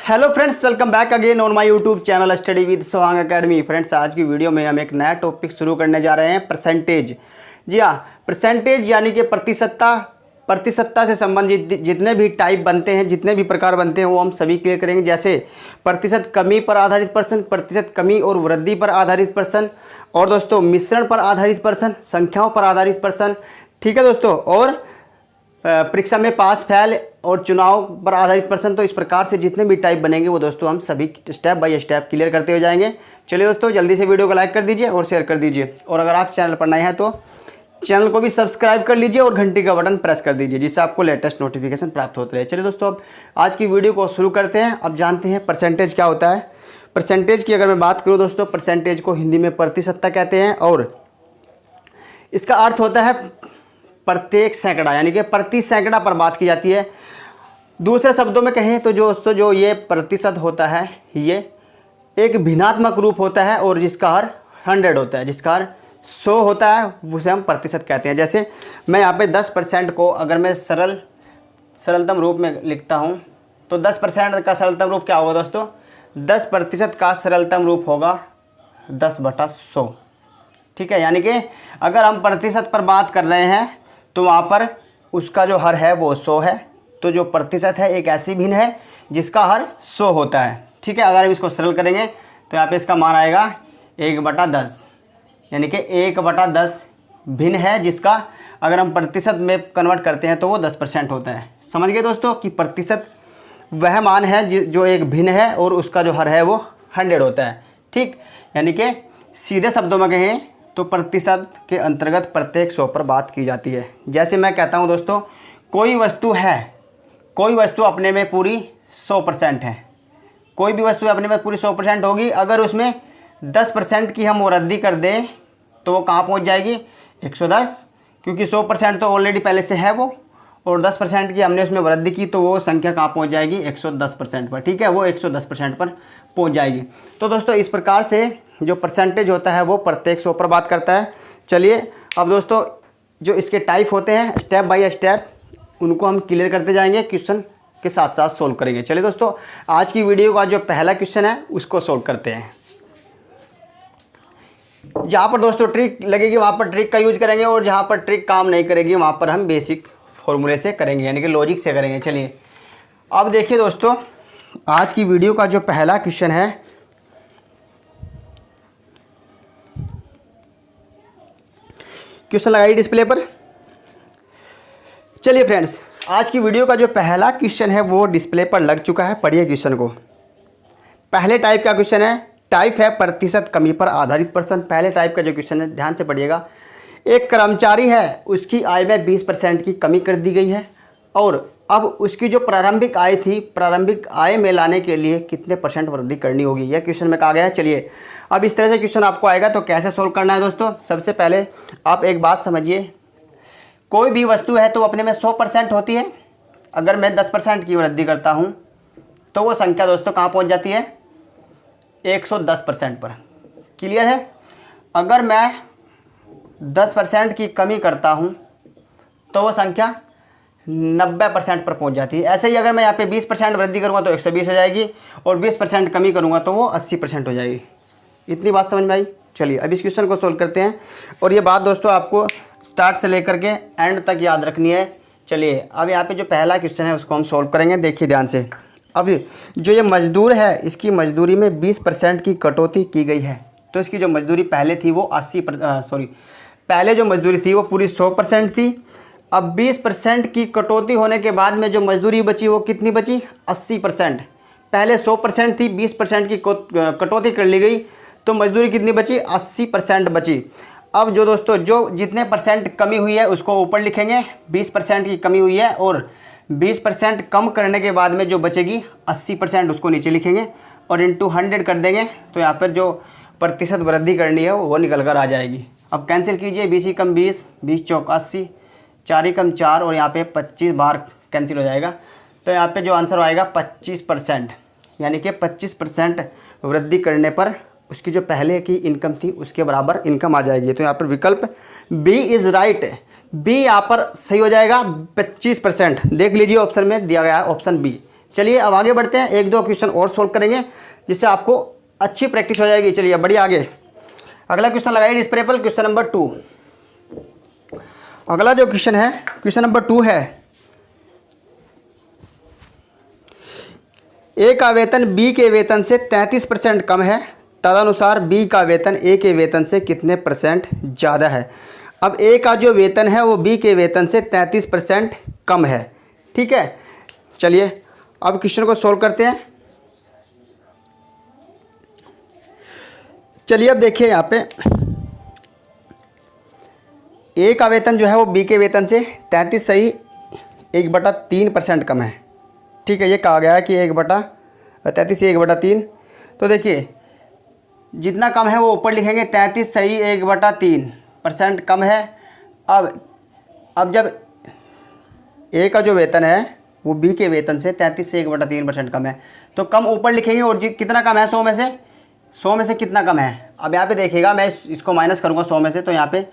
Hello friends, welcome back again on my YouTube channel study with Sohang academy. Friends, आज की video में हम एक नया टॉपिक शुरू करने जा रहे हैं, परसेंटेज। जी हाँ, परसेंटेज यानी कि प्रतिशतता से संबंधित जितने भी टाइप बनते हैं, जितने भी प्रकार बनते हैं, वो हम सभी क्लियर करेंगे। जैसे प्रतिशत कमी पर आधारित प्रश्न, प्रतिशत कमी और वृद्धि पर आधारित प्रश्न, और दोस्तों मिश्रण पर आधारित प्रश्न, संख्याओं पर आधारित प्रश्न। ठीक है दोस्तों, और परीक्षा में पास फेल और चुनाव पर आधारित प्रश्न। तो इस प्रकार से जितने भी टाइप बनेंगे वो दोस्तों हम सभी स्टेप बाय स्टेप क्लियर करते हुए जाएंगे। चलिए दोस्तों, जल्दी से वीडियो को लाइक कर दीजिए और शेयर कर दीजिए, और अगर आप चैनल पर नए हैं तो चैनल को भी सब्सक्राइब कर लीजिए और घंटी का बटन प्रेस कर दीजिए, जिससे आपको लेटेस्ट नोटिफिकेशन प्राप्त होते रहे। चलिए दोस्तों, अब आज की वीडियो को शुरू करते हैं। अब जानते हैं परसेंटेज क्या होता है। परसेंटेज की अगर मैं बात करूँ दोस्तों, परसेंटेज को हिंदी में प्रतिशतता कहते हैं, और इसका अर्थ होता है प्रत्येक सैकड़ा, यानी कि प्रति सैकड़ा पर बात की जाती है। दूसरे शब्दों में कहें तो जो ये प्रतिशत होता है, ये एक भिन्नात्मक रूप होता है, और जिसका हर 100 होता है, जिसका हर 100 होता है, उसे हम प्रतिशत कहते हैं। जैसे मैं यहाँ पे 10% को अगर मैं सरलतम रूप में लिखता हूँ, तो 10% का सरलतम रूप क्या होगा दोस्तों? 10% का सरलतम रूप होगा 10/100। ठीक है, यानी कि अगर हम प्रतिशत पर बात कर रहे हैं तो वहाँ पर उसका जो हर है वो 100 है। तो जो प्रतिशत है एक ऐसी भिन्न है जिसका हर 100 होता है। ठीक है, अगर हम इसको सरल करेंगे तो यहाँ पे इसका मान आएगा 1/10, यानी कि 1/10 भिन्न है, जिसका अगर हम प्रतिशत में कन्वर्ट करते हैं तो वो 10% होता है। समझ गए दोस्तों कि प्रतिशत वह मान है जो एक भिन्न है और उसका जो हर है वो 100 होता है। ठीक, यानी कि सीधे शब्दों में कहें तो प्रतिशत के अंतर्गत प्रत्येक 100 पर बात की जाती है। जैसे मैं कहता हूँ दोस्तों, कोई वस्तु अपने में पूरी 100% है। कोई भी वस्तु अपने में पूरी 100% होगी। अगर उसमें 10% की हम वृद्धि कर दें तो वो कहाँ पहुँच जाएगी? 110, क्योंकि 100% तो ऑलरेडी पहले से है वो, और 10% की हमने उसमें वृद्धि की तो वो संख्या कहाँ पहुँच जाएगी? 110% पर। ठीक है, वो 110% पर पहुँच जाएगी। तो दोस्तों, इस प्रकार से जो परसेंटेज होता है वो प्रत्येक 100 पर बात करता है। चलिए अब दोस्तों, जो इसके टाइप होते हैं स्टेप बाय स्टेप, उनको हम क्लियर करते जाएंगे, क्वेश्चन के साथ साथ सोल्व करेंगे। चलिए दोस्तों, आज की वीडियो का जो पहला क्वेश्चन है उसको सोल्व करते हैं। जहाँ पर दोस्तों ट्रिक लगेगी वहाँ पर ट्रिक का यूज करेंगे, और जहाँ पर ट्रिक काम नहीं करेगी वहाँ पर हम बेसिक फॉर्मूले से करेंगे, यानी कि लॉजिक से करेंगे। चलिए अब देखिए दोस्तों, आज की वीडियो का जो पहला क्वेश्चन है, क्वेश्चन लगाइए डिस्प्ले पर। चलिए फ्रेंड्स, आज की वीडियो का जो पहला क्वेश्चन है वो डिस्प्ले पर लग चुका है। पढ़िए क्वेश्चन को। पहले टाइप का क्वेश्चन है, टाइप है प्रतिशत कमी पर आधारित प्रश्न। पहले टाइप का जो क्वेश्चन है ध्यान से पढ़िएगा। एक कर्मचारी है, उसकी आय में 20% की कमी कर दी गई है, और अब उसकी जो प्रारंभिक आय थी, प्रारंभिक आय में लाने के लिए कितने % वृद्धि करनी होगी, यह क्वेश्चन में कहा गया है। चलिए अब इस तरह से क्वेश्चन आपको आएगा तो कैसे सोल्व करना है दोस्तों? सबसे पहले आप एक बात समझिए, कोई भी वस्तु है तो अपने में 100% होती है। अगर मैं 10% की वृद्धि करता हूँ तो वो संख्या दोस्तों कहाँ पहुँच जाती है? 110% पर। क्लियर है? अगर मैं 10% की कमी करता हूँ तो वो संख्या 90% पर पहुंच जाती है। ऐसे ही अगर मैं यहाँ पे 20% वृद्धि करूँगा तो 120 हो जाएगी, और 20% कमी करूँगा तो वो 80% हो जाएगी। इतनी बात समझ में आई? चलिए अब इस क्वेश्चन को सोल्व करते हैं, और ये बात दोस्तों आपको स्टार्ट से लेकर के एंड तक याद रखनी है। चलिए अब यहाँ पे जो पहला क्वेश्चन है उसको हम सोल्व करेंगे। देखिए ध्यान से। अब जो ये मजदूर है, इसकी मजदूरी में 20% की कटौती की गई है। तो इसकी जो मजदूरी पहले थी वो पहले जो मजदूरी थी वो पूरी 100% थी। अब 20% की कटौती होने के बाद में जो मजदूरी बची वो कितनी बची? 80%। पहले 100% थी, 20% की कटौती कर ली गई तो मजदूरी कितनी बची? 80% बची। अब जो दोस्तों जो जितने % कमी हुई है उसको ऊपर लिखेंगे, 20% की कमी हुई है, और 20% कम करने के बाद में जो बचेगी 80% उसको नीचे लिखेंगे, और इंटू 100 कर देंगे तो यहाँ पर जो प्रतिशत वृद्धि करनी है वो निकल कर आ जाएगी। अब कैंसिल कीजिए, 20 कम 20, 20 चौक 80, 4 कम 4, और यहाँ पे 25 बार कैंसिल हो जाएगा। तो यहाँ पे जो आंसर आएगा 25%, यानी कि 25% वृद्धि करने पर उसकी जो पहले की इनकम थी उसके बराबर इनकम आ जाएगी। तो यहाँ पर विकल्प बी इज़ राइट, बी यहाँ पर सही हो जाएगा। 25% देख लीजिए, ऑप्शन में दिया गया है ऑप्शन बी चलिए अब आगे बढ़ते हैं, एक दो क्वेश्चन और सोल्व करेंगे जिससे आपको अच्छी प्रैक्टिस हो जाएगी। चलिए बढ़िए आगे, अगला क्वेश्चन लगाइए डिस्प्ले पर, क्वेश्चन नंबर 2। अगला जो क्वेश्चन है, क्वेश्चन नंबर 2 है, ए का वेतन बी के वेतन से 33% कम है, तदनुसार बी का वेतन ए के वेतन से कितने परसेंट ज़्यादा है। अब ए का जो वेतन है वो बी के वेतन से 33% कम है, ठीक है। चलिए अब क्वेश्चन को सोल्व करते हैं। चलिए अब देखिए यहाँ पे ए का वेतन जो है वो बी के वेतन से 33 सही 1/3% कम है, ठीक है। ये कहा गया है कि 33 1/3। तो देखिए जितना कम है वो ऊपर लिखेंगे, 33 सही 1/3% कम है। अब जब ए का जो वेतन है वो बी के वेतन से 33 से 1/3% कम है, तो कम ऊपर लिखेंगे और कितना कम है 100 में से कितना कम है। अब यहाँ पे देखिएगा, मैं इसको माइनस करूँगा 100 में से, तो यहाँ पे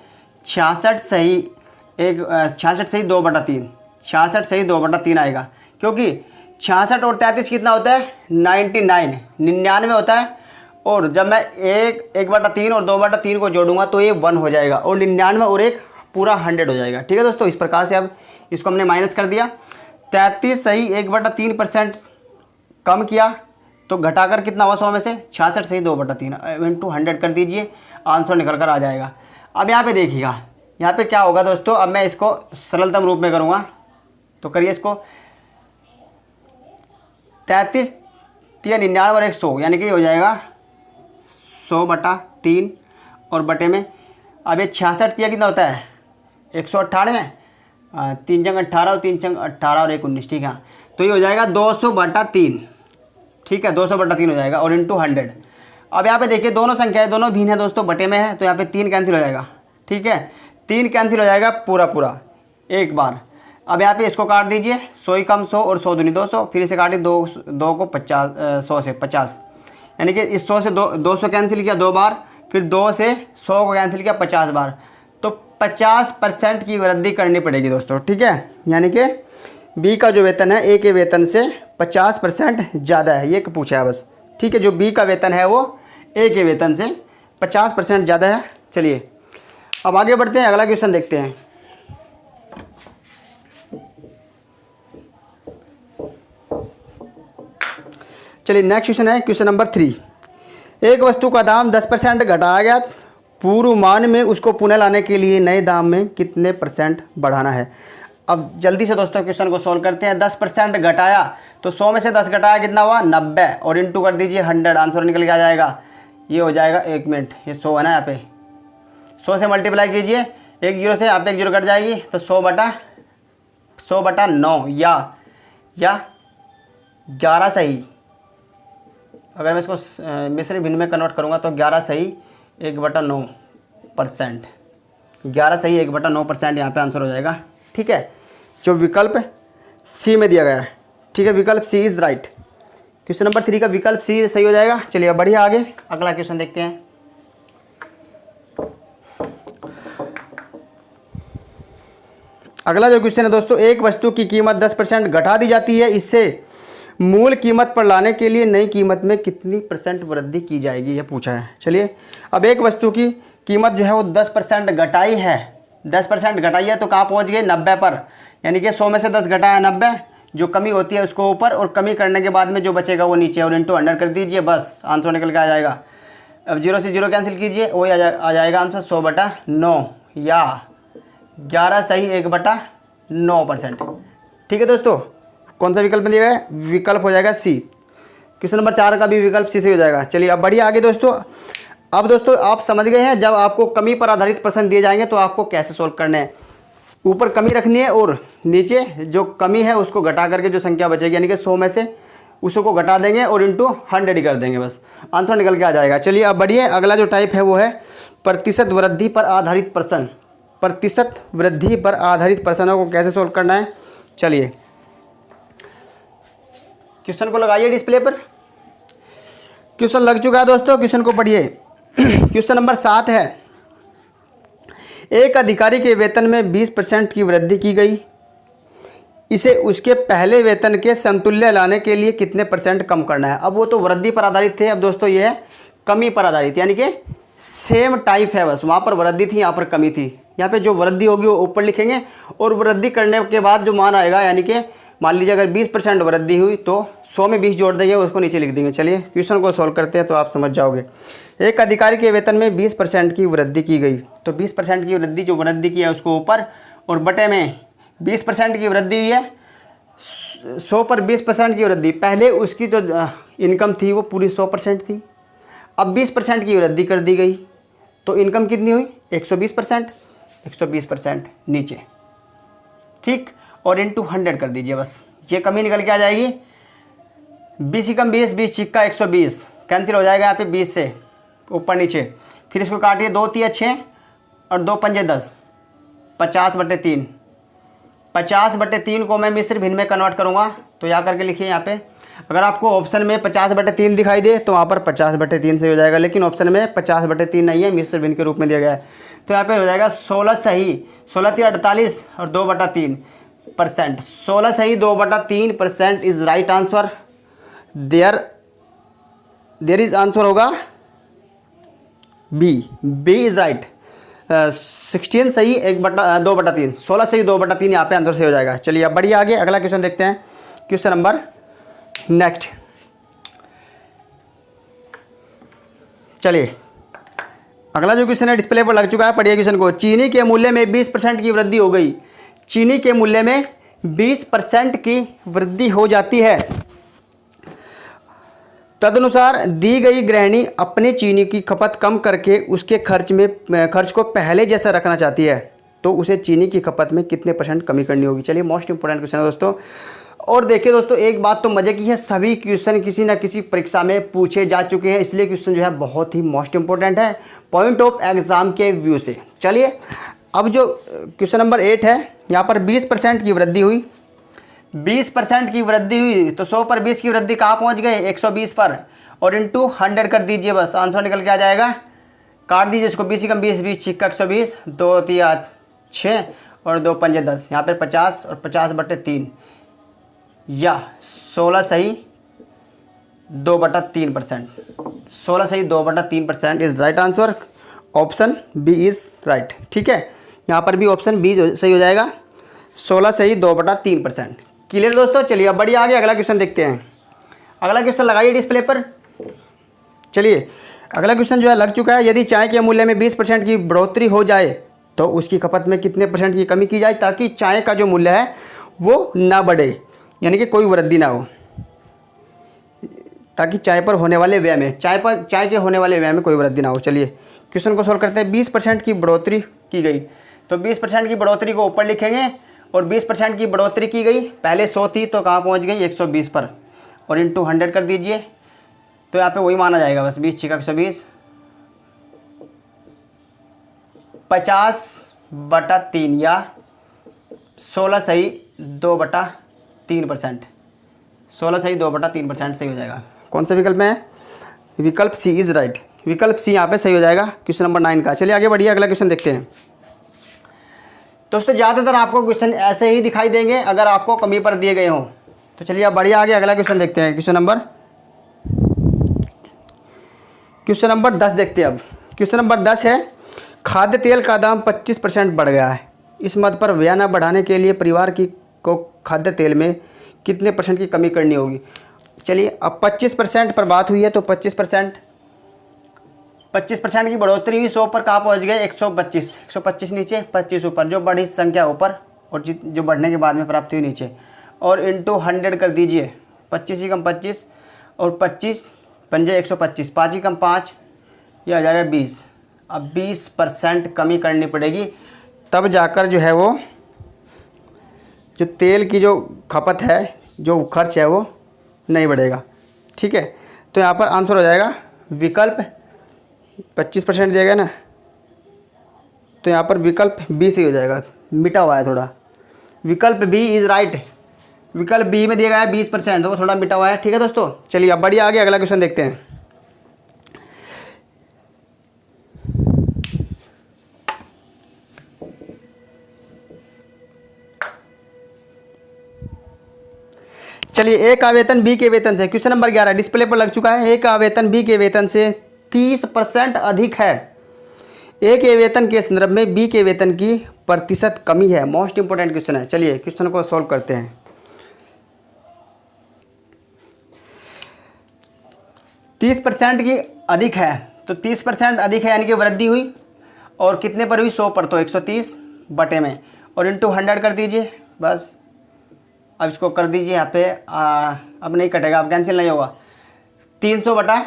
66 सही 2/3, 66 सही 2/3 आएगा, क्योंकि 66 और 33 कितना होता है 99 होता है। और जब मैं 1/3 और 2/3 को जोड़ूंगा तो ये 1 हो जाएगा, और 99 और 1 पूरा 100 हो जाएगा, ठीक है दोस्तों। इस प्रकार से अब इसको हमने माइनस कर दिया, 33 सही 1/3% कम किया, तो घटाकर कितना हुआ 100 में से 66 सही 2/3 इंटू 100 कर दीजिए, आंसर निकल कर आ जाएगा। अब यहाँ पे देखिएगा, यहाँ पे क्या होगा दोस्तों, अब मैं इसको सरलतम रूप में करूँगा, तो करिए इसको 33 3 99 और 100, यानी कि हो जाएगा 100/3 और बटे में, अब ये 66 कितना होता है 198 में, 3 जंग 18 और 3 जंग 18 और 1 19, ठीक है। तो ये हो जाएगा 200/3, ठीक है, 200/3 हो जाएगा और इंटू 100। अब यहाँ पे देखिए दोनों संख्याएं दोनों भिन्न है दोस्तों, बटे में है, तो यहाँ पे 3 कैंसिल हो जाएगा, ठीक है, 3 कैंसिल हो जाएगा पूरा एक बार। अब यहाँ पे इसको काट दीजिए, 100 ही कम 100 और 100 दूनी 200, फिर इसे काटिए 2 को 100 से 50, यानी कि इस 100 से 200 कैंसिल किया 2 बार, फिर 2 से 100 को कैंसिल किया 50 बार, तो 50% की वृद्धि करनी पड़ेगी दोस्तों, ठीक है। यानी कि बी का जो वेतन है ए के वेतन से 50% ज़्यादा है, ये पूछा है बस, ठीक है। जो बी का वेतन है वो ए के वेतन से 50% ज़्यादा है। चलिए अब आगे बढ़ते हैं, अगला क्वेश्चन देखते हैं। चलिए नेक्स्ट क्वेश्चन है, क्वेश्चन नंबर 3। एक वस्तु का दाम 10% घटाया गया, पूर्व मान में उसको पुनः लाने के लिए नए दाम में कितने % बढ़ाना है। अब जल्दी से दोस्तों क्वेश्चन को सॉल्व करते हैं। 10% घटाया, तो 100 में से 10 घटाया कितना हुआ 90, और इंटू कर दीजिए 100, आंसर निकल के आ जाएगा। ये हो जाएगा, एक मिनट, ये 100 है ना, यहाँ पे 100 से मल्टीप्लाई कीजिए, 1 0 से यहाँ पे 1 0 कट जाएगी, तो 100/9 या 11 सही, अगर मैं इसको मिश्र भिन्न में कन्वर्ट करूँगा तो 11 सही 1/9%, 11 सही 1/9% यहाँ पे आंसर हो जाएगा, ठीक है, जो विकल्प सी में दिया गया है, ठीक है। विकल्प सी इज़ राइट। क्वेश्चन नंबर 3 का विकल्प सी सही हो जाएगा। चलिए बढ़िया आगे अगला क्वेश्चन देखते हैं। अगला जो क्वेश्चन है दोस्तों, एक वस्तु की कीमत 10% घटा दी जाती है, इससे मूल कीमत पर लाने के लिए नई कीमत में कितनी % वृद्धि की जाएगी, ये पूछा है। चलिए अब एक वस्तु की कीमत जो है वो 10% घटाई है, 10% घटाई है, तो कहाँ पहुँच गए 90 पर, यानी कि 100 में से 10 घटाया 90, जो कमी होती है उसको ऊपर, और कमी करने के बाद में जो बचेगा वो नीचे, और इंटू 100 कर दीजिए, बस आंसर निकल के आ जाएगा। अब 0 से 0 कैंसिल कीजिए, वही आ जाएगा आंसर 100/9 या 11 सही 1/9%, ठीक है दोस्तों। कौन सा विकल्प दिया गया है, विकल्प हो जाएगा सी। क्वेश्चन नंबर 4 का भी विकल्प सी से हो जाएगा। चलिए अब बढ़िया आगे दोस्तों। अब दोस्तों आप समझ गए हैं, जब आपको कमी पर आधारित प्रश्न दिए जाएंगे तो आपको कैसे सोल्व करने हैं। ऊपर कमी रखनी है और नीचे जो कमी है उसको घटा करके जो संख्या बचेगी, यानी कि 100 में से उसको घटा देंगे और इंटू 100 कर देंगे, बस आंसर निकल के आ जाएगा। चलिए अब बढ़िए, अगला जो टाइप है वो है प्रतिशत वृद्धि पर आधारित प्रश्न। प्रतिशत वृद्धि पर आधारित प्रश्नों को कैसे सोल्व करना है, चलिए क्वेश्चन को लगाइए डिस्प्ले पर। क्वेश्चन लग चुका है दोस्तों, क्वेश्चन को पढ़िए। क्वेश्चन नंबर 7 है, एक अधिकारी के वेतन में 20% की वृद्धि की गई, इसे उसके पहले वेतन के समतुल्य लाने के लिए कितने % कम करना है। अब वो तो वृद्धि पर आधारित थे, अब दोस्तों ये है कमी पर आधारित, यानी कि सेम टाइप है, बस वहाँ पर वृद्धि थी, यहाँ पर कमी थी। यहाँ पे जो वृद्धि होगी वो ऊपर लिखेंगे और वृद्धि करने के बाद जो मान आएगा, यानी कि मान लीजिए अगर 20% वृद्धि हुई तो 100 में 20 जोड़ देंगे, उसको नीचे लिख देंगे। चलिए क्वेश्चन को सॉल्व करते हैं तो आप समझ जाओगे। एक अधिकारी के वेतन में 20% की वृद्धि की गई, तो 20% की वृद्धि जो वृद्धि की है उसको ऊपर, और बटे में 20% की वृद्धि हुई है, 100 पर 20% की वृद्धि। पहले उसकी जो इनकम थी वो पूरी 100% थी, अब 20% की वृद्धि कर दी गई तो इनकम कितनी हुई 120%, 120% नीचे, ठीक, और इंटू 100 कर दीजिए, बस ये कमी निकल के आ जाएगी। 20 कम 20, 20 छिक्का 120, कैंसिल हो जाएगा यहाँ पे 20 से ऊपर नीचे। फिर इसको काटिए, 2 तिया 6 और 2 पंजे 10, 50/3। 50/3 को मैं मिश्र भिन्न में कन्वर्ट करूँगा तो यहाँ करके लिखिए। यहाँ पे अगर आपको ऑप्शन में 50/3 दिखाई दे तो वहाँ पर 50/3 से हो जाएगा, लेकिन ऑप्शन में 50/3 नहीं है, मिश्र भिन्न के रूप में दिया गया है, तो यहाँ पे हो जाएगा 16 सही, 16 तिया 48 और 2/3%। 16 सही 2/3% is right answer. There is answer होगा बी इज राइट। 16 सही 2/3, 16 सही 2/3 यहाँ पे आंसर से हो जाएगा। चलिए अब बढ़िया आगे अगला क्वेश्चन देखते हैं। क्वेश्चन नंबर नेक्स्ट, चलिए अगला जो क्वेश्चन है डिस्प्ले पर लग चुका है, पढ़िए क्वेश्चन को। चीनी के मूल्य में 20% की वृद्धि हो गई। चीनी के मूल्य में 20% की वृद्धि हो जाती है, तदनुसार दी गई गृहिणी अपने चीनी की खपत कम करके उसके खर्च को पहले जैसा रखना चाहती है, तो उसे चीनी की खपत में कितने % कमी करनी होगी। चलिए मोस्ट इंपोर्टेंट क्वेश्चन है दोस्तों। और देखिए दोस्तों, एक बात तो मजे की है, सभी क्वेश्चन किसी ना किसी परीक्षा में पूछे जा चुके हैं, इसलिए क्वेश्चन जो है बहुत ही मोस्ट इंपोर्टेंट है पॉइंट ऑफ एग्जाम के व्यू से। चलिए अब जो क्वेश्चन नंबर 8 है, यहाँ पर 20% की वृद्धि हुई, 20% की वृद्धि हुई तो 100 पर 20 की वृद्धि कहाँ पहुँच गए 120 पर, और इंटू 100 कर दीजिए, बस आंसर निकल के आ जाएगा। काट दीजिए इसको, 20 कम 20, 20 छिक्का 120, 2 तिया 6 और 2 पंजे 10, यहाँ पर 50 और 50/3 या 16 सही 2/3%। 16 सही 2/3% is right answer. Option B is right, ठीक है, यहाँ पर भी ऑप्शन बी सही हो जाएगा, 16 सही 2/3%। क्लियर दोस्तों। चलिए अब बढ़िया आगे अगला क्वेश्चन देखते हैं। अगला क्वेश्चन लगाइए डिस्प्ले पर। चलिए अगला क्वेश्चन जो है लग चुका है। यदि चाय के मूल्य में 20% की बढ़ोतरी हो जाए तो उसकी खपत में कितने % की कमी की जाए, ताकि चाय का जो मूल्य है वो ना बढ़े, यानी कि कोई वृद्धि ना हो, ताकि चाय पर होने वाले व्यय में, चाय के होने वाले व्यय में कोई वृद्धि ना हो। चलिए क्वेश्चन को सॉल्व करते हैं। 20% की बढ़ोतरी की गई, तो 20% की बढ़ोतरी को ऊपर लिखेंगे, और 20% की बढ़ोतरी की गई, पहले 100 थी तो कहाँ पहुँच गई 120 पर, और इंटू 100 कर दीजिए, तो यहाँ पे वही माना जाएगा, बस 20 छिक्का 120, 50/3 या 16 सही 2/3%। 16 सही 2/3% सही हो जाएगा। कौन सा विकल्प में है, विकल्प सी इज राइट, विकल्प सी यहाँ पे सही हो जाएगा क्वेश्चन नंबर 9 का। चलिए आगे बढ़िए अगला क्वेश्चन देखते हैं। दोस्तों ज़्यादातर आपको क्वेश्चन ऐसे ही दिखाई देंगे अगर आपको कमी पर दिए गए हों, तो चलिए अब बढ़िया आगे अगला क्वेश्चन देखते हैं। क्वेश्चन नंबर 10 देखते हैं अब। क्वेश्चन नंबर 10 है, खाद्य तेल का दाम 25% बढ़ गया है। इस मद पर व्यय न बढ़ाने के लिए परिवार को खाद्य तेल में कितने % की कमी करनी होगी। चलिए अब 25% पर बात हुई है, तो 25% की बढ़ोतरी हुई, 100 पर कहाँ पहुँच गए 125, 125 नीचे 25 ऊपर, जो बड़ी संख्या ऊपर और जो बढ़ने के बाद में प्राप्त हुई नीचे, और इंटू 100 कर दीजिए, 25 ही कम 25 और 25 पंजे 125, 5 ही कम 5, ये आ जाएगा 20। अब 20% कमी करनी पड़ेगी, तब जाकर जो है वो जो तेल की जो खपत है, जो खर्च है वो नहीं बढ़ेगा, ठीक है। तो यहाँ पर आंसर हो जाएगा विकल्प 25% दिया गया ना, तो यहाँ पर विकल्प बी से हो जाएगा, मिटा हुआ है थोड़ा, विकल्प बी इज़ राइट। विकल्प बी में दिया गया है 20%, तो वो थोड़ा मिटा हुआ है, ठीक है दोस्तों। चलिए अब बढ़िया आगे अगला क्वेश्चन देखते हैं। चलिए, ए का वेतन बी के वेतन से, क्वेश्चन नंबर 11 डिस्प्ले पर लग चुका है। ए का वेतन बी के वेतन से 30% अधिक है। ए के वेतन के संदर्भ में बी के वेतन की प्रतिशत कमी है। मोस्ट इंपोर्टेंट क्वेश्चन है। चलिए क्वेश्चन को सॉल्व करते हैं। 30% की अधिक है, तो 30% अधिक है यानी कि वृद्धि हुई, और कितने पर हुई? 100 पर, तो 130 बटे में, और इंटू 100 कर दीजिए बस। अब इसको कर दीजिए यहाँ पे, अब नहीं कटेगा, अब कैंसिल नहीं होगा। 300 बटा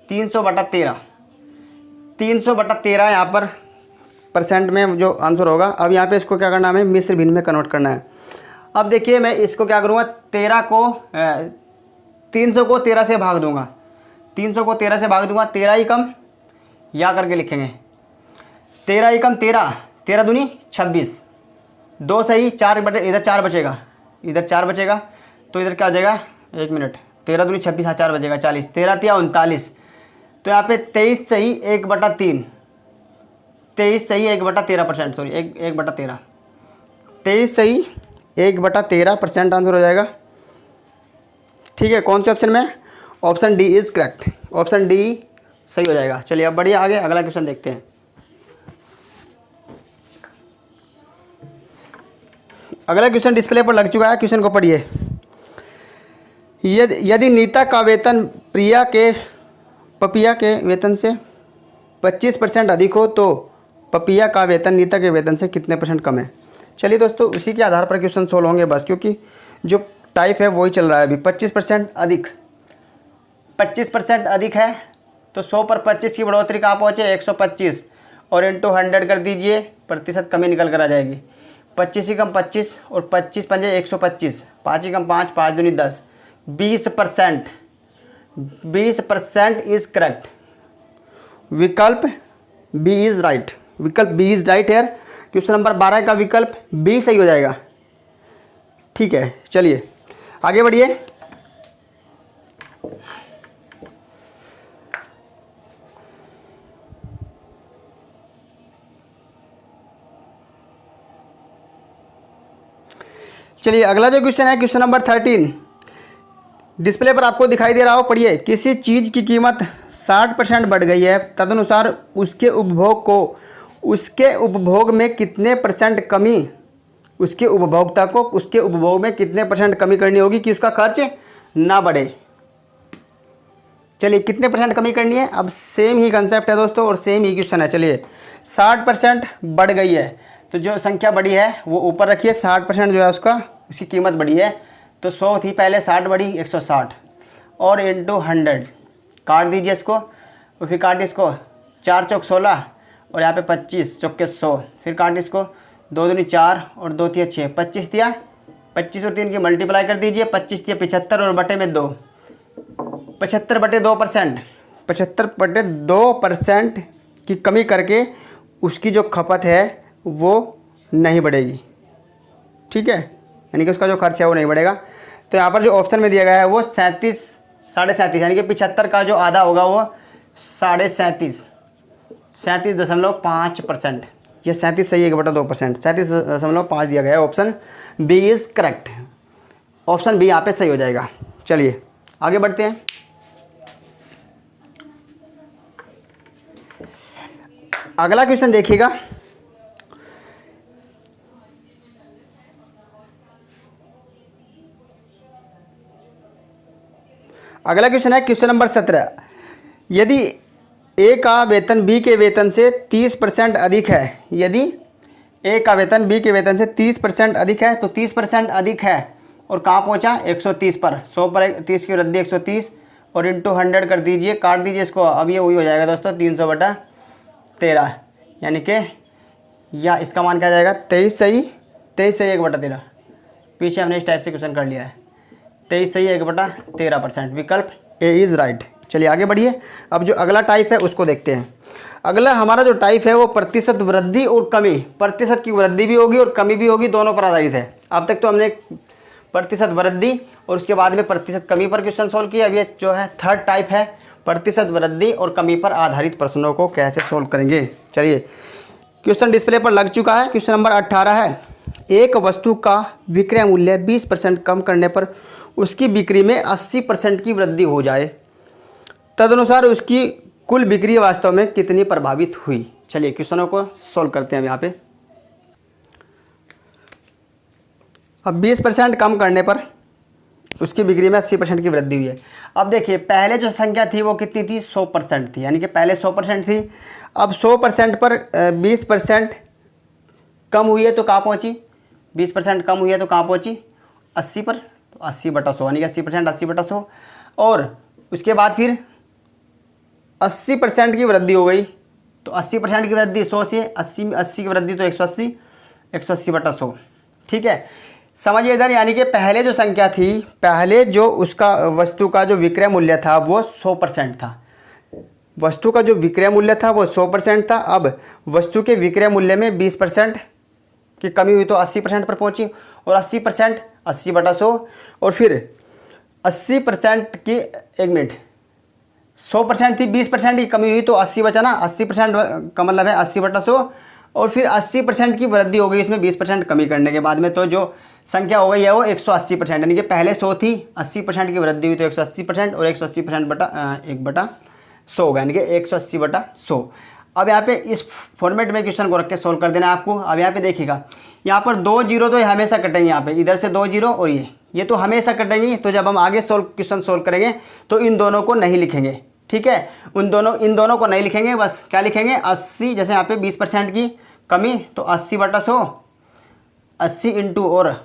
13, 300 बटा 13 यहाँ पर परसेंट में जो आंसर होगा। अब यहाँ पे इसको क्या करना है? हमें मिश्र भिन्न में कन्वर्ट करना है। अब देखिए मैं इसको क्या करूँगा, 300 को 13 से भाग दूंगा, 300 को 13 से भाग दूंगा, 13 ही कम या करके लिखेंगे, 13 ही कम 13, 13 दूनी 26, 2 सही 4 बटे, इधर 4 बचेगा, इधर 4 बचेगा, तो इधर क्या हो जाएगा? 1 मिनट, 13 दूनी 26, हाँ 4 बचेगा, 40, 13 तिया 39, तो यहाँ पे 23 सही 1/3, 23 सही 1/13%, सॉरी 1/13, 23 सही 1/13% आंसर हो जाएगा। ठीक है, कौन से ऑप्शन में? Option D is correct, option D सही हो जाएगा। चलिए अब बढ़िए आगे, अगला क्वेश्चन देखते हैं। अगला क्वेश्चन डिस्प्ले पर लग चुका है, क्वेश्चन को पढ़िए। यदि नीता का वेतन पपिया के वेतन से 25% अधिक हो तो पपिया का वेतन नीता के वेतन से कितने % कम है? चलिए दोस्तों, उसी के आधार पर क्वेश्चन सोल्व होंगे बस, क्योंकि जो टाइप है वही चल रहा है अभी। 25% अधिक, 25% अधिक है, तो 100 पर 25 की बढ़ोतरी कहाँ पहुँचे? 125, और इंटू 100 कर दीजिए, प्रतिशत कमी निकल कर आ जाएगी। 25 ही कम 25, और 25 पंजे 125, 5 ही कम 5, 5 दूनी 10, 20%, 20% इज करेक्ट। विकल्प बी इज राइट, विकल्प बी इज राइट है। क्वेश्चन नंबर 12 का विकल्प बी सही हो जाएगा। ठीक है, चलिए आगे बढ़िए। चलिए अगला जो क्वेश्चन है, क्वेश्चन नंबर 13 डिस्प्ले पर आपको दिखाई दे रहा हो, पढ़िए। किसी चीज़ की कीमत 60% बढ़ गई है, तदनुसार उसके उपभोग में कितने % कमी, उसके उपभोक्ता को उसके उपभोग में कितने % कमी करनी होगी कि उसका खर्च ना बढ़े? चलिए कितने % कमी करनी है? अब सेम ही कंसेप्ट है दोस्तों, और सेम ही क्वेश्चन है। चलिए 60% बढ़ गई है, तो जो संख्या बढ़ी है वो ऊपर रखिए। 60% जो है उसकी कीमत बढ़ी है, तो 100 थी पहले, 60 बढ़ी 160, और इंटू 100 काट दीजिए इसको, और फिर काट इसको, 4 चौक 16, और यहाँ पे 25 चौके 100, फिर काट इसको, 2 दूनी 4 और 2 तिया 6, 25 दिया, 25 और 3 की मल्टीप्लाई कर दीजिए, 25 दिया 75 और बटे में 2, 75/2%, 75/2% की कमी करके उसकी जो खपत है वो नहीं बढ़ेगी। ठीक है, यानी कि उसका जो खर्च है वो नहीं बढ़ेगा। तो यहाँ पर जो ऑप्शन में दिया गया है वो 37, 37.5, यानी कि 75 का जो आधा होगा वो 37.5, 37.5%। यह 37 सही 1/2%, 37.5 दिया गया है। Option B is correct, option B यहाँ पे सही हो जाएगा। चलिए आगे बढ़ते हैं। अगला क्वेश्चन देखिएगा। अगला क्वेश्चन है क्वेश्चन नंबर 17। यदि ए का वेतन बी के वेतन से 30% अधिक है, यदि ए का वेतन बी के वेतन से 30% अधिक है, तो 30% अधिक है और कहाँ पहुँचा? 130 पर, 100 पर 30 की वृद्धि 130, और इंटू 100 कर दीजिए, काट दीजिए इसको। अब ये वही हो जाएगा दोस्तों 300/13, यानी कि या इसका मान क्या जाएगा? 23 सही 1/13। पीछे हमने इस टाइप से क्वेश्चन कर लिया है। 23 सही 1/13%, विकल्प ए इज़ राइट। चलिए आगे बढ़िए। अब जो अगला टाइप है उसको देखते हैं। अगला हमारा जो टाइप है वो प्रतिशत वृद्धि और कमी, प्रतिशत की वृद्धि भी होगी और कमी भी होगी, दोनों पर आधारित है। अब तक तो हमने प्रतिशत वृद्धि और उसके बाद में प्रतिशत कमी पर क्वेश्चन सॉल्व किया। अब ये जो है थर्ड टाइप है, प्रतिशत वृद्धि और कमी पर आधारित प्रश्नों को कैसे सॉल्व करेंगे। चलिए क्वेश्चन डिस्प्ले पर लग चुका है। क्वेश्चन नंबर 18 है। एक वस्तु का विक्रय मूल्य 20% कम करने पर उसकी बिक्री में 80% की वृद्धि हो जाए, तदनुसार उसकी कुल बिक्री वास्तव में कितनी प्रभावित हुई। चलिए क्वेश्चनों को सॉल्व करते हैं यहाँ पे। अब 20% कम करने पर उसकी बिक्री में 80% की वृद्धि हुई है। अब देखिए पहले जो संख्या थी वो कितनी थी, 100% थी, यानी कि पहले 100% थी। अब 100% पर 20% कम हुई है तो कहाँ पहुँची, 20% कम हुई है तो कहाँ पहुँची, 80 पर। तो 80/100 यानी कि 80%, 80/100। और उसके बाद फिर 80% की वृद्धि हो गई, तो 80% की वृद्धि 100 से 80 की वृद्धि तो 180, 180/100। ठीक है, समझिए इधर, यानी कि पहले जो संख्या थी, पहले जो उसका वस्तु का जो विक्रय मूल्य था वो 100% था। वस्तु का जो विक्रय मूल्य था वो 100% था। अब वस्तु के विक्रय मूल्य में 20% की कमी हुई तो 80% पर पहुंची, और 80% 80/100। और फिर 80% की, एक मिनट, 100% थी, 20% की कमी हुई तो 80 बचा ना, 80% का मतलब है 80/100। और फिर 80% की वृद्धि हो गई इसमें 20% कमी करने के बाद में, तो जो संख्या हो गई है वो 180%, यानी कि पहले 100 थी, 80% की वृद्धि हुई तो 180%, और 180% बटा 1/100 होगा, यानी कि 180/100। अब यहाँ पे इस फॉर्मेट में क्वेश्चन को रख के सोल्व कर देना है आपको। अब यहाँ पे देखिएगा, यहाँ पर 2 जीरो तो हमेशा कटेंगे, यहाँ पे इधर से 2 जीरो और ये तो हमेशा कटेंगी। तो जब हम आगे क्वेश्चन सोल्व करेंगे तो इन दोनों को नहीं लिखेंगे, ठीक है, इन दोनों को नहीं लिखेंगे, बस क्या लिखेंगे, 80, जैसे यहाँ पे 20% की कमी तो 80/100, 80 इंटू और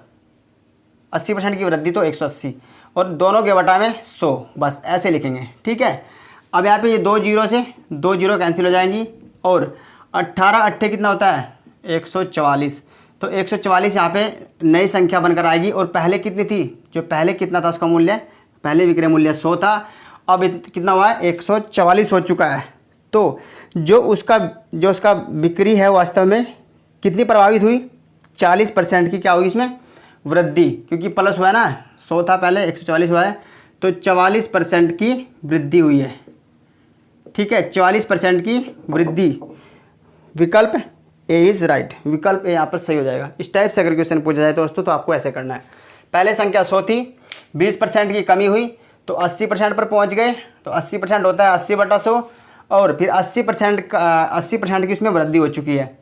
80% की वृद्धि तो 180, और दोनों के बटा में 100, बस ऐसे लिखेंगे। ठीक है, अब यहाँ पे ये 2 जीरो से 2 जीरो कैंसिल हो जाएंगी, और 18 अट्ठे कितना होता है, 144। तो 144 यहाँ पे नई संख्या बनकर आएगी। और पहले कितनी थी, जो पहले कितना था उसका मूल्य, पहले विक्रय मूल्य 100 था, अब कितना हुआ है, 144 हो चुका है। तो जो उसका बिक्री है वास्तव में कितनी प्रभावित हुई, 40% की क्या हुई इसमें वृद्धि, क्योंकि प्लस हुआ है ना, 100 था पहले, 144 हुआ है, तो 44% की वृद्धि हुई है। ठीक है, 44% की वृद्धि। विकल्प ए इज़ राइट, विकल्प ए यहाँ पर सही हो जाएगा। इस टाइप से अगर क्वेश्चन पूछा जाए दोस्तों तो आपको ऐसे करना है। पहले संख्या 100 थी, 20% की कमी हुई तो 80% पर पहुँच गए, तो 80% होता है 80/100, और फिर 80% की उसमें वृद्धि हो चुकी है।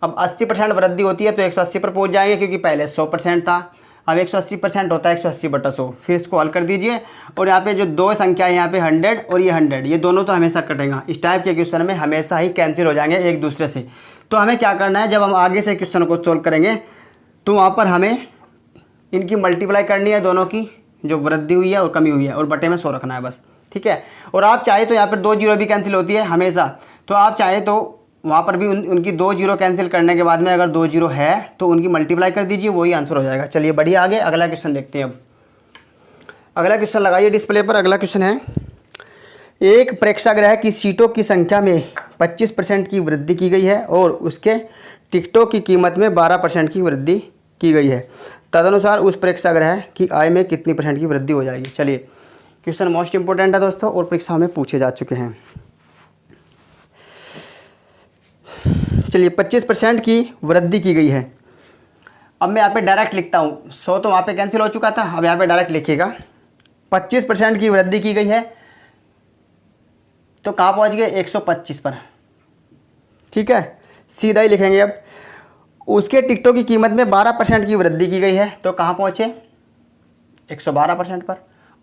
अब 80% वृद्धि होती है तो 180 पर पहुँच जाएंगे, क्योंकि पहले 100% था, अब 180% होता है 180/100। फिर इसको हल कर दीजिए, और यहाँ पे जो दो संख्या है, यहाँ पे 100 और ये 100, ये दोनों तो हमेशा कटेगा। इस टाइप के क्वेश्चन में हमेशा ही कैंसिल हो जाएंगे एक दूसरे से। तो हमें क्या करना है, जब हम आगे से क्वेश्चन को सोल्व करेंगे तो वहाँ पर हमें इनकी मल्टीप्लाई करनी है, दोनों की जो वृद्धि हुई है और कमी हुई है, और बटे में 100 रखना है बस। ठीक है, और आप चाहे तो यहाँ पर 2 जीरो भी कैंसिल होती है हमेशा, तो आप चाहे तो वहाँ पर भी उनकी 2 जीरो कैंसिल करने के बाद में अगर 2 जीरो है तो उनकी मल्टीप्लाई कर दीजिए, वही आंसर हो जाएगा। चलिए बढ़िया, आगे अगला क्वेश्चन देखते हैं। अब अगला क्वेश्चन लगाइए डिस्प्ले पर। अगला क्वेश्चन है, एक प्रेक्षागृह की सीटों की संख्या में 25% की वृद्धि की गई है और उसके टिकटों की कीमत में 12% की वृद्धि की गई है, तदनुसार उस प्रेक्षागृह की आय में कितनी % की वृद्धि हो जाएगी। चलिए, क्वेश्चन मोस्ट इंपॉर्टेंट है दोस्तों, और परीक्षा में पूछे जा चुके हैं। चलिए, 25% की वृद्धि की गई है। अब मैं यहाँ पे डायरेक्ट लिखता हूँ, 100 तो वहाँ पे कैंसिल हो चुका था, अब यहाँ पे डायरेक्ट लिखिएगा 25% की वृद्धि की गई है, तो कहाँ पहुँच गए, 125 पर। ठीक है, सीधा ही लिखेंगे। अब उसके टिकटों की कीमत में 12% की वृद्धि की गई है, तो कहाँ पहुँचे, 112% पर,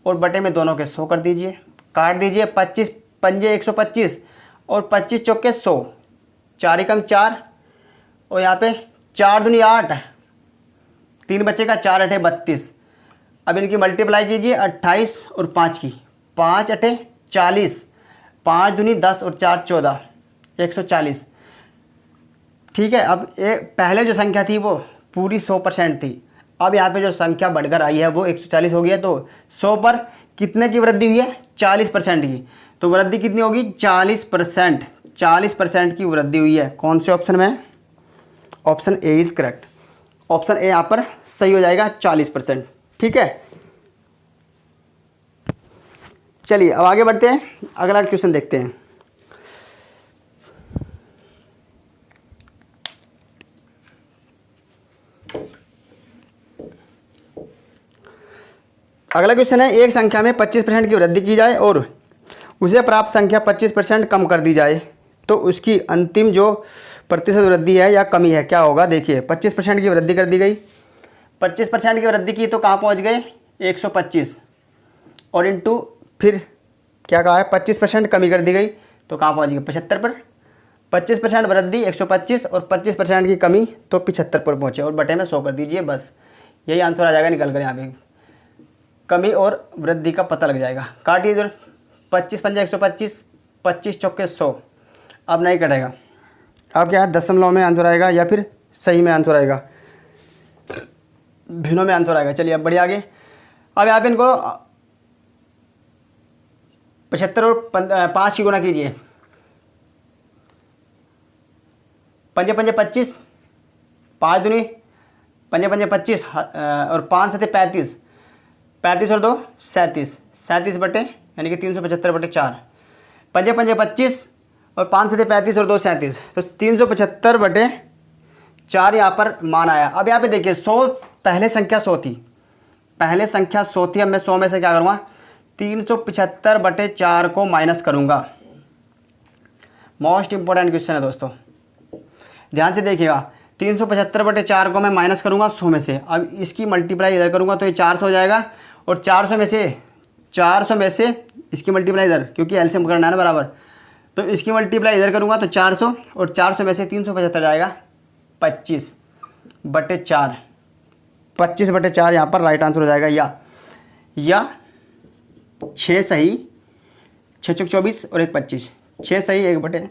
और बटे में दोनों के 100 कर दीजिए, काट दीजिए, 25 पंजे 125 और 25 चौके 100, 4 एकम 4, और यहाँ पे 4 दूनी 8, 3 बचेगा, 4 अठे 32। अब इनकी मल्टीप्लाई कीजिए 28 और 5 की, 5 अठे 40, 5 दूनी 10 और 4 14, 140। ठीक है, अब पहले जो संख्या थी वो पूरी 100% थी, अब यहाँ पे जो संख्या बढ़कर आई है वो 140 हो गई है, तो 100 पर कितने की वृद्धि हुई है, 40% की। तो वृद्धि कितनी होगी, 40%, 40% की वृद्धि हुई है। कौन से ऑप्शन में, option A is correct, option A यहाँ पर सही हो जाएगा, 40%। ठीक है, चलिए अब आगे बढ़ते हैं, अगला क्वेश्चन देखते हैं। अगला क्वेश्चन है, एक संख्या में 25% की वृद्धि की जाए और उसे प्राप्त संख्या 25% कम कर दी जाए तो उसकी अंतिम जो प्रतिशत वृद्धि है या कमी है क्या होगा। देखिए 25% की वृद्धि कर दी गई, 25% की वृद्धि की तो कहाँ पहुँच गए 125 और इंटू फिर क्या कहा है 25% कमी कर दी गई तो कहाँ पहुँच गए 75 पर। 25% वृद्धि 125 और 25% की कमी तो 75 पर पहुँचे और बटे में 100 कर दीजिए, बस यही आंसर आ जाएगा निकल कर यहाँ पे। कमी और वृद्धि का पता लग जाएगा। काटिए इधर 25 पंजा 125, 25 चौके 100। अब नहीं कटेगा, अब क्या है दशमलव में आंसर आएगा या फिर सही में आंसर आएगा, भिन्नों में आंसर आएगा। चलिए अब बढ़िया आगे। अब यहाँ पे इनको 75 और 5 की गुना कीजिए। पंजे पंजे 25, 5 दूनी पंजे पंजे 25 और 5 सते 35, 35 और 2 37, 37 बटे यानी कि 375 बटे 4। पंजे पंजे 25 और 5 सते 35 और 2 37, तो 375 बटे 4 यहाँ पर मान आया। अब यहाँ पे देखिए 100 पहले संख्या 100 थी, पहले संख्या 100 थी। अब मैं 100 में से क्या करूँगा 375 बटे 4 को माइनस करूँगा। मोस्ट इंपॉर्टेंट क्वेश्चन है दोस्तों, ध्यान से देखिएगा। 375 बटे 4 को मैं माइनस करूँगा 100 में से। अब इसकी मल्टीप्लाई इधर करूँगा तो ये 400 हो जाएगा और 400 में से इसकी मल्टीप्लाई इधर, क्योंकि एलसीएम करना है ना बराबर, तो इसकी मल्टीप्लाई इधर करूँगा तो 400 और 400 में से 375 जाएगा 25 बटे 4। 25 बटे 4 यहाँ पर राइट आंसर हो जाएगा। या 6 सही, 6 चौक 24 और 1 25, 6 सही 1 बटे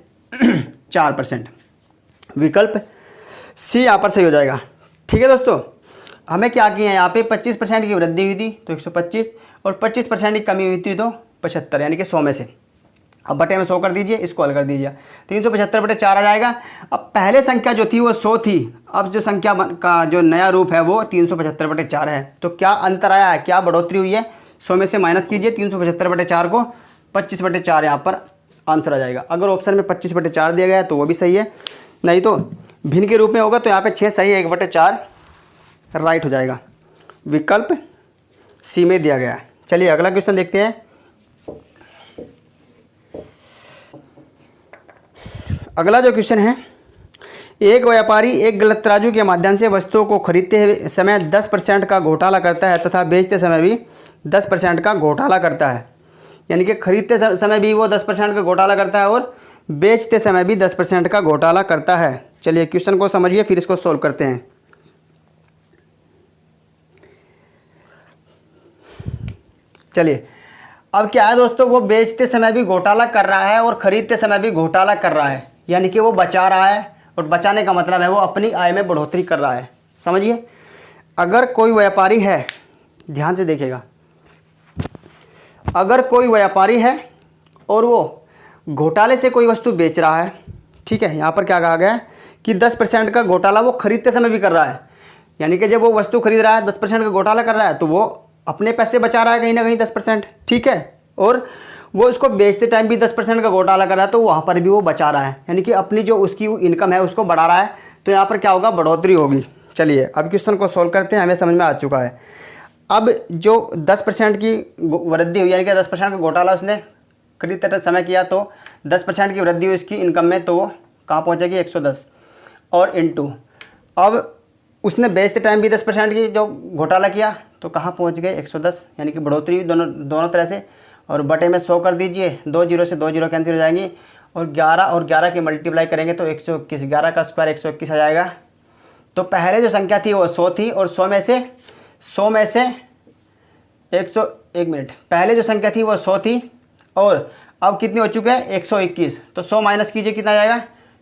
4%। विकल्प सी यहाँ पर सही हो जाएगा। ठीक है दोस्तों, हमें क्या किया है यहाँ पे 25% की वृद्धि हुई थी तो 125 और 25% की कमी हुई थी तो 75 यानी कि 100 में से। अब बटे में 100 कर दीजिए, इसको हल कर दीजिए, 375 बटे 4 आ जाएगा। अब पहले संख्या जो थी वो 100 थी, अब जो संख्या का जो नया रूप है वो 375 बटे 4 है। तो क्या अंतर आया है, क्या बढ़ोतरी हुई है, 100 में से माइनस कीजिए 375 बटे 4 को, 25 बटे 4 यहाँ पर आंसर आ जाएगा। अगर ऑप्शन में 25 बटे 4 दिया गया है तो वो भी सही है, नहीं तो भिन्न के रूप में होगा तो यहाँ पे 6 सही 1 बटे 4 राइट हो जाएगा। विकल्प सी में दिया गया है। चलिए अगला क्वेश्चन देखते हैं। अगला जो क्वेश्चन है, एक व्यापारी एक गलत तराजू के माध्यम से वस्तुओं को खरीदते समय 10% का घोटाला करता है तथा बेचते समय भी 10% का घोटाला करता है। यानी कि खरीदते समय भी वो 10% का घोटाला करता है और बेचते समय भी 10% का घोटाला करता है। चलिए क्वेश्चन को समझिए फिर इसको सॉल्व करते हैं। चलिए अब क्या है दोस्तों, वो बेचते समय भी घोटाला कर रहा है और खरीदते समय भी घोटाला कर रहा है, यानी कि वो बचा रहा है और बचाने का मतलब है वो अपनी आय में बढ़ोतरी कर रहा है। समझिए, अगर कोई व्यापारी है, ध्यान से देखिएगा, अगर कोई व्यापारी है और वो घोटाले से कोई वस्तु बेच रहा है, ठीक है, यहाँ पर क्या कहा गया है कि 10% का घोटाला वो खरीदते समय भी कर रहा है, यानी कि जब वो वस्तु खरीद रहा है 10% का घोटाला कर रहा है तो वो अपने पैसे बचा रहा है कहीं ना कहीं 10%, ठीक है, और वो इसको बेचते टाइम भी 10% का घोटाला कर रहा है तो वहाँ पर भी वो बचा रहा है, यानी कि अपनी जो उसकी इनकम है उसको बढ़ा रहा है, तो यहाँ पर क्या होगा, बढ़ोतरी होगी। चलिए अब क्वेश्चन को सोल्व करते हैं, हमें समझ में आ चुका है। अब जो 10% की वृद्धि हुई, यानी कि 10% का घोटाला उसने खरीदते समय किया तो 10% की वृद्धि हुई उसकी इनकम में, तो वो कहाँ पहुँचेगी 110 और इंटू, अब उसने बेचते टाइम भी 10% की जो घोटाला किया तो कहाँ पहुँच गए 110, यानी कि बढ़ोतरी दोनों तरह से, और बटे में 100 कर दीजिए, 2 जीरो से 2 जीरो कैंसिल हो जाएंगी और 11 की मल्टीप्लाई करेंगे तो 121, 11 का स्क्वायर 121 आ जाएगा। तो पहले जो संख्या थी वो 100 थी और 100 में से 101 मिनट, पहले जो संख्या थी वो 100 थी और अब कितनी हो चुकी है 121, तो 100 माइनस कीजिए कितना आ जाएगा,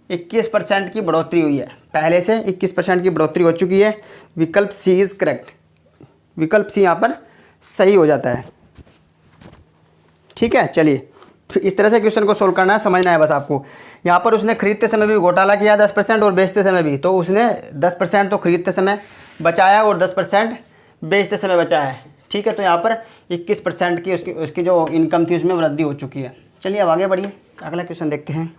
21% की बढ़ोतरी हुई है, पहले से 21% की बढ़ोतरी हो चुकी है। विकल्प सी इज़ करेक्ट, विकल्प सी यहाँ पर सही हो जाता है। ठीक है, चलिए फिर इस तरह से क्वेश्चन को सोल्व करना है, समझना है बस आपको। यहाँ पर उसने खरीदते समय भी घोटाला किया 10% और बेचते समय भी, तो उसने 10% तो खरीदते समय बचाया और 10% बेचते समय बचाया है, ठीक है। तो यहाँ पर 21% की उसकी जो इनकम थी उसमें वृद्धि हो चुकी है। चलिए अब आगे बढ़िए, अगला क्वेश्चन देखते हैं।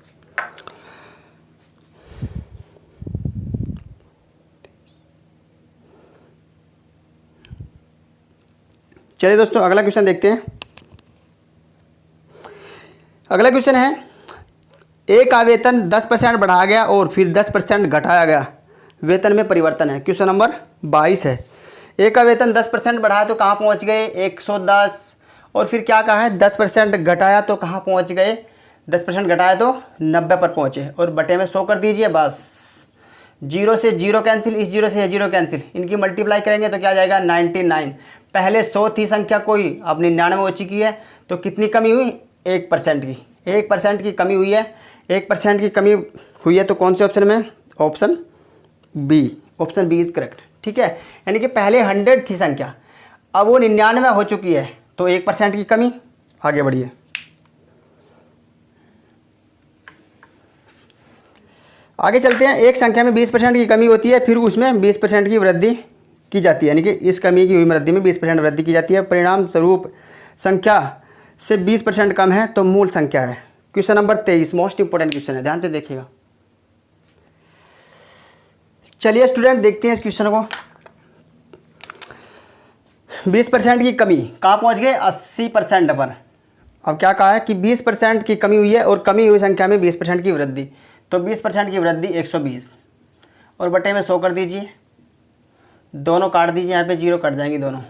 चलिए दोस्तों अगला क्वेश्चन देखते हैं। अगला क्वेश्चन है, एक का वेतन 10% बढ़ाया गया और फिर 10% घटाया गया, वेतन में परिवर्तन है। क्वेश्चन नंबर 22 है। एक का वेतन 10% बढ़ाया तो कहाँ पहुँच गए 110, और फिर क्या कहा है 10% घटाया तो कहाँ पहुँच गए, 10% घटाया तो 90 पर पहुँचे, और बटे में 100 कर दीजिए बस। 0 से 0 कैंसिल, इस 0 से ये 0 कैंसिल, इनकी मल्टीप्लाई करेंगे तो क्या आ जाएगा 99। पहले 100 थी संख्या कोई, अब 99 हो चुकी है, तो कितनी कमी हुई 1% की, 1% की कमी हुई है। 1% की कमी हुई है तो कौन से ऑप्शन में, option B, option B is correct. ठीक है, यानी कि पहले 100 थी संख्या, अब वो 99 हो चुकी है, तो 1% की कमी। आगे बढ़िए। आगे चलते हैं। एक संख्या में 20% की कमी होती है, फिर उसमें 20% की वृद्धि की जाती है, यानी कि इस कमी की हुई वृद्धि में 20% वृद्धि की जाती है। परिणाम स्वरूप संख्या से 20% कम है तो मूल संख्या है। Question number 23 most important question है, ध्यान से देखिएगा। चलिए स्टूडेंट देखते हैं इस क्वेश्चन को। 20% की कमी कहाँ पहुँच गए 80% पर। अब क्या कहा है कि 20% की कमी हुई है और कमी हुई संख्या में 20% की वृद्धि, तो 20% की वृद्धि 120 और बटे में 100 कर दीजिए, दोनों काट दीजिए, यहाँ पे 0 कट जाएंगी दोनों,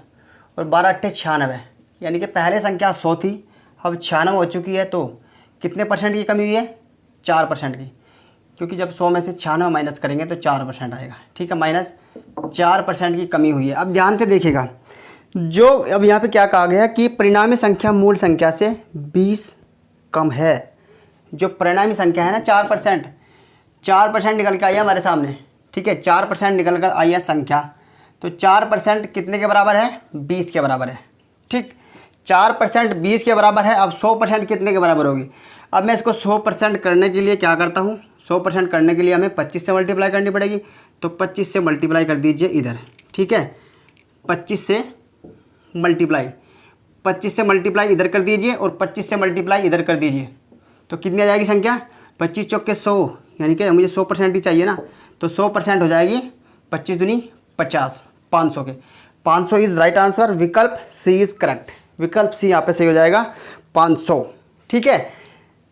और 12 अट्ठे 96, यानी कि पहले संख्या 100 थी, अब 96 हो चुकी है, तो कितने परसेंट की कमी हुई है 4% की, क्योंकि जब 100 में से 96 माइनस करेंगे तो 4% आएगा। ठीक है, माइनस 4% की कमी हुई है। अब ध्यान से देखिएगा, जो अब यहाँ पे क्या कहा गया कि परिणामी संख्या मूल संख्या से 20 कम है। जो परिणामी संख्या है ना 4% निकल के आई है हमारे सामने। ठीक है, 4% निकल कर आई है संख्या, तो 4% कितने के बराबर है 20 के बराबर है। ठीक, 4% 20 के बराबर है। अब 100% कितने के बराबर होगी। अब मैं इसको 100% करने के लिए क्या करता हूँ, 100% करने के लिए हमें 25 से मल्टीप्लाई करनी पड़ेगी, तो 25 से मल्टीप्लाई कर दीजिए इधर। ठीक है, 25 से मल्टीप्लाई इधर कर दीजिए और 25 से मल्टीप्लाई इधर कर दीजिए, तो कितनी आ जाएगी संख्या 25 चौके 100, यानी कि मुझे 100% ही चाहिए ना, तो 100% हो जाएगी 25 दूनी 50, 500 के। 500 इज़ राइट आंसर, विकल्प सी इज़ करेक्ट। विकल्प सी यहाँ पे सही हो जाएगा 500। ठीक है,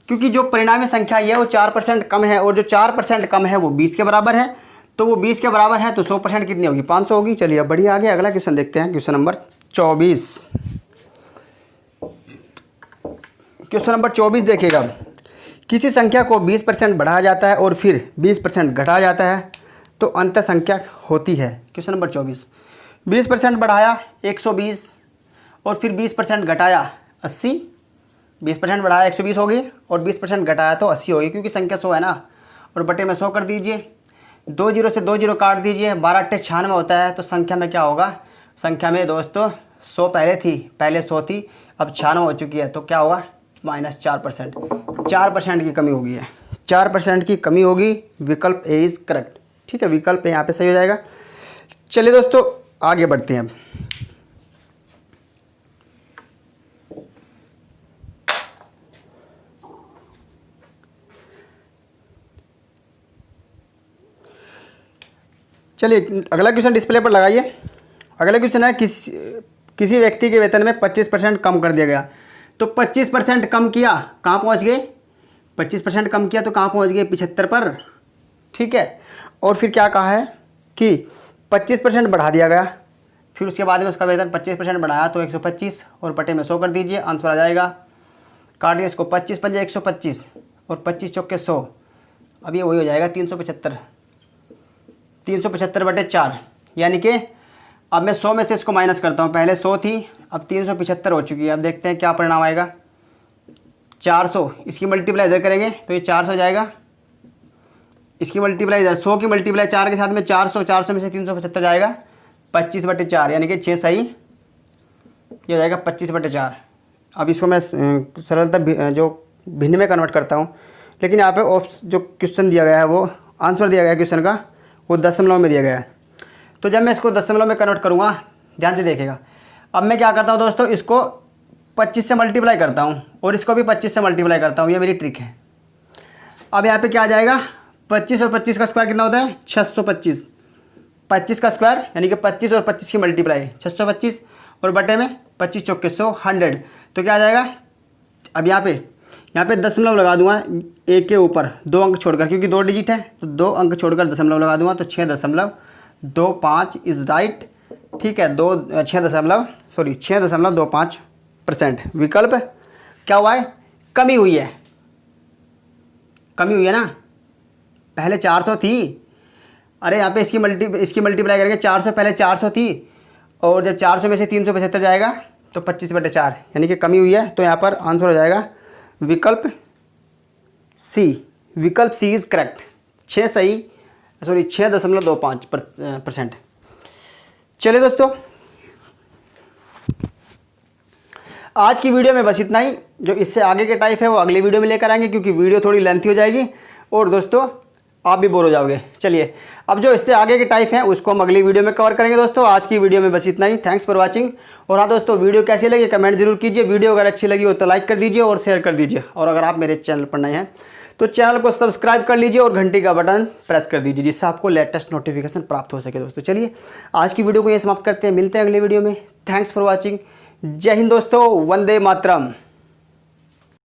क्योंकि जो परिणामी संख्या है वो 4% कम है, और जो 4% कम है वो 20 के बराबर है, तो वो 20 के बराबर है, तो 100% कितनी होगी 500 होगी। चलिए अब बढ़िया आगे अगला क्वेश्चन देखते हैं। Question number 24। क्वेश्चन नंबर 24 देखिएगा। किसी संख्या को 20% बढ़ाया जाता है और फिर 20% घटाया जाता है तो अंत संख्या होती है। क्वेश्चन नंबर 24, 20% बढ़ाया 120 और फिर 20% घटाया 80। 20% बढ़ाया 120 होगी और 20% घटाया तो 80 होगी, क्योंकि संख्या 100 है ना, और बटे में 100 कर दीजिए, 2 0 से 2 0 काट दीजिए, 12 अट्ठे 96 होता है, तो संख्या में क्या होगा, संख्या में दोस्तों 100 पहले 100 थी, अब 96 हो चुकी है, तो क्या होगा माइनस 4%। 4% की कमी होगी है, 4% की कमी होगी। विकल्प ए इज़ करेक्ट। ठीक है, विकल्प ए यहाँ पे सही हो जाएगा। चलिए दोस्तों आगे बढ़ते हैं अब। चलिए अगला क्वेश्चन डिस्प्ले पर लगाइए। अगला क्वेश्चन है किसी व्यक्ति के वेतन में 25% कम कर दिया गया, तो 25% कम किया कहाँ पहुँच गए, 25% कम किया तो कहाँ पहुँच गए 75 पर। ठीक है, और फिर क्या कहा है कि 25% बढ़ा दिया गया, फिर उसके बाद में उसका वेतन 25% बढ़ाया तो 125 और बटे में 100 कर दीजिए, आंसर आ जाएगा। काटिए इसको, 25 पंजे 125 और 25 चौके 100, अब ये वही हो जाएगा 375। 375 बटे 4, यानी कि अब मैं 100 में से इसको माइनस करता हूँ, पहले 100 थी अब 375 हो चुकी है। अब देखते हैं क्या परिणाम आएगा। 400, इसकी मल्टीप्लाई इधर करेंगे तो ये 400 हो जाएगा, इसकी मल्टीप्लाई इधर 100 की मल्टीप्लाई 4 के साथ में 400, 400 में से 375 जाएगा 25 बटे 4, यानी कि 6 सही, ये हो जाएगा 25 बटे 4। अब इसको मैं सरलता जो भिन्न में कन्वर्ट करता हूँ, लेकिन यहाँ पे जो क्वेश्चन दिया गया है वो आंसर दिया गया है क्वेश्चन का वो दशमलव में दिया गया है, तो जब मैं इसको दशमलव में कन्वर्ट करूँगा ध्यान से देखिएगा। अब मैं क्या करता हूँ दोस्तों, इसको 25 से मल्टीप्लाई करता हूँ और इसको भी 25 से मल्टीप्लाई करता हूँ, ये मेरी ट्रिक है। अब यहाँ पे क्या आ जाएगा, 25 और 25 का स्क्वायर कितना होता है 625, 25 का स्क्वायर यानी कि 25 और 25 की मल्टीप्लाई 625 और बटे में 25 चौके 100 100, तो क्या आ जाएगा। अब यहाँ पे दशमलव लगा दूंगा एक के ऊपर 2 अंक छोड़कर, क्योंकि 2 डिजिट है तो 2 अंक छोड़कर दशमलव लगा दूंगा, तो 6.25 इज राइट। ठीक है, 6.25%। विकल्प क्या हुआ है, कमी हुई है ना, पहले 400 थी। अरे यहाँ पे इसकी मल्टीप्लाई करेंगे, 400 पहले 400 थी, और जब 400 में से 375 जाएगा तो 25/4, यानी कि कमी हुई है। तो यहाँ पर आंसर हो जाएगा विकल्प सी इज़ करेक्ट। 6.25%। चलिए दोस्तों, आज की वीडियो में बस इतना ही। जो इससे आगे के टाइप है वो अगली वीडियो में लेकर आएंगे, क्योंकि वीडियो थोड़ी लेंथी हो जाएगी और दोस्तों आप भी बोर हो जाओगे। चलिए, अब जो इससे आगे के टाइप हैं उसको हम अगली वीडियो में कवर करेंगे। दोस्तों आज की वीडियो में बस इतना ही। Thanks for watching. और हाँ दोस्तों, वीडियो कैसी लगी कमेंट जरूर कीजिए। वीडियो अगर अच्छी लगी हो तो लाइक कर दीजिए और शेयर कर दीजिए। और अगर आप मेरे चैनल पर नए हैं तो चैनल को सब्सक्राइब कर लीजिए और घंटी का बटन प्रेस कर दीजिए, जिससे आपको लेटेस्ट नोटिफिकेशन प्राप्त हो सके। दोस्तों चलिए, आज की वीडियो को यहीं समाप्त करते हैं। मिलते हैं अगले वीडियो में। Thanks for watching. जय हिंद दोस्तों, वंदे मातरम।